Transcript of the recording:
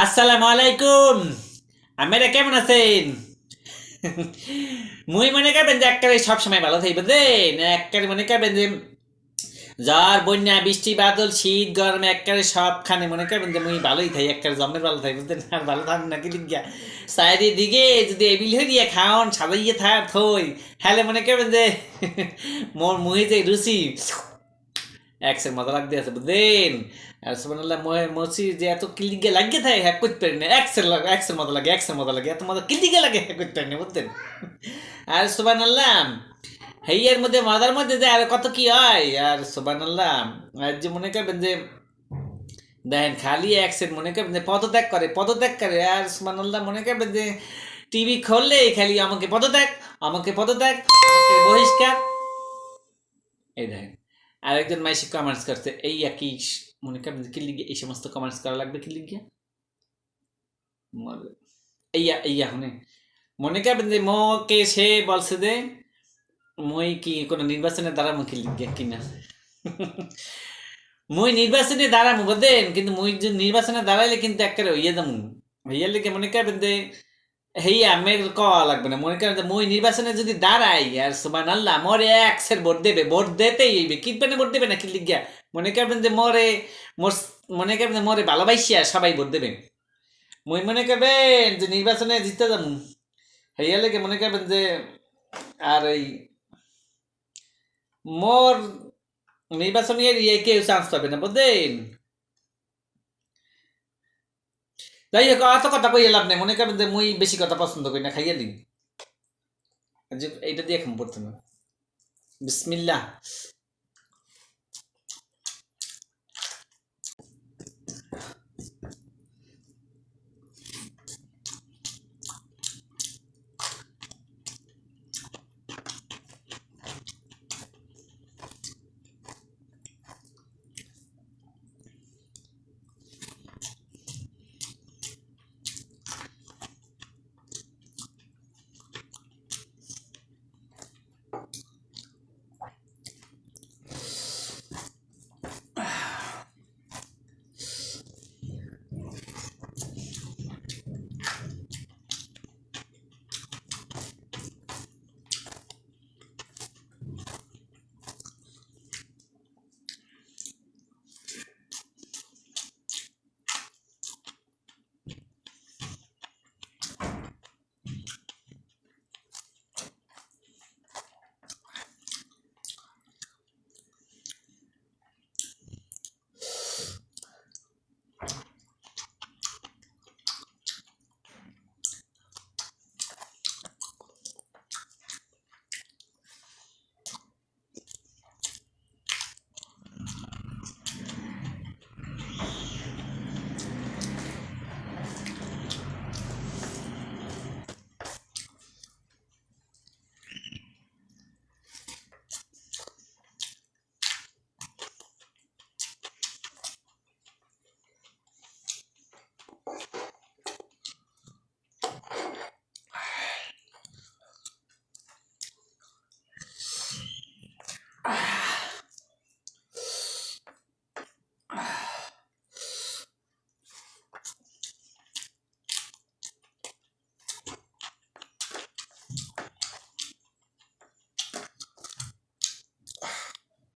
আসসালামু আলাইকুম। আপনারা কেমন আছেন? মুই মনে করবেন যে একবারে সবসময় ভালো থাকবেন একবারে মনে করবেন যে ঝড় বন্যা বৃষ্টি বাদল শীত গরমে একবারে সবখানে মনে করবেন যে মুই ভালোই থাই একবারে জমের ভালো থাই বুঝলেন আর ভালো থাক নাকি লিখিয়া সাইডের দিকে যদি এবিল হয়ে গিয়ে খাওন সাজাইয়ে থাক থই হ্যালে মনে করবেন যে মোর মুহে যে রুচি একসের মজা লাগতে আছে বুঝলেন আর সুবহানাল্লাহ মসি যে এত কিলিগে লাগিয়ে থাকে হ্যাঁ করতে পারি না একসের মজা লাগে এত মজা কিলিগে লাগে হ্যাঁ করতে পারি না বুঝলেন আর সুবহানাল্লাহ হেইয়ের মধ্যে মজার মধ্যে যে আর কত কি হয় আর সুবহানাল্লাহ আর যে মনে করবেন যে দেখেন খালি একসের মনে করবেন যে পদত্যাগ করে আর সুবহানাল্লাহ মনে করবেন যে টিভি খুললেই খালি আমাকে বহিষ্কার এই দেখেন আরেকজন মাইসি কমার্স করছে এই একই মনে করেন কি লিগে এই সমস্ত কমার্স করা লাগবে কি লিগে এইয়া শুনে মনে করবেন যে মোকে সে বলছে যে মই কি কোনো নির্বাচনে দাঁড়াবো কি লিগে কিনা মই নির্বাচনে দাঁড়াবো বুঝলেন কিন্তু মই যে নির্বাচনে দাঁড়াইলে কিন্তু একেবারে হইয়া যাবো হইয়ার লিগে মনে করবেন যে হেইয়া আমের কওয়া লাগবে না মনে করেন যে মই নির্বাচনে যদি দাঁড়াই আর সুবহানাল্লাহ মোরে একসের ভোট দিতেই হইবে কিনবেন ভোট দেবে না কি লিগিয়া মনে করবেন যে মোর মনে করবেন যে মোরে ভালোবাসিয়া সবাই ভোট দেবেন মই মনে করবেন যে নির্বাচনে জিততে যাবো হেইয়া লেগে মনে করবেন যে আর এই মোর নির্বাচনী ইয়ে কেউ চান্স পাবে না বুঝলেন যাই হোক অত কথা কইয়া লাভ নেই মনে করবেন যে মুই বেশি কথা পছন্দ করি না খাইয়া দিন যে এইটা দিয়ে এখন পড়তে না বিসমিল্লাহ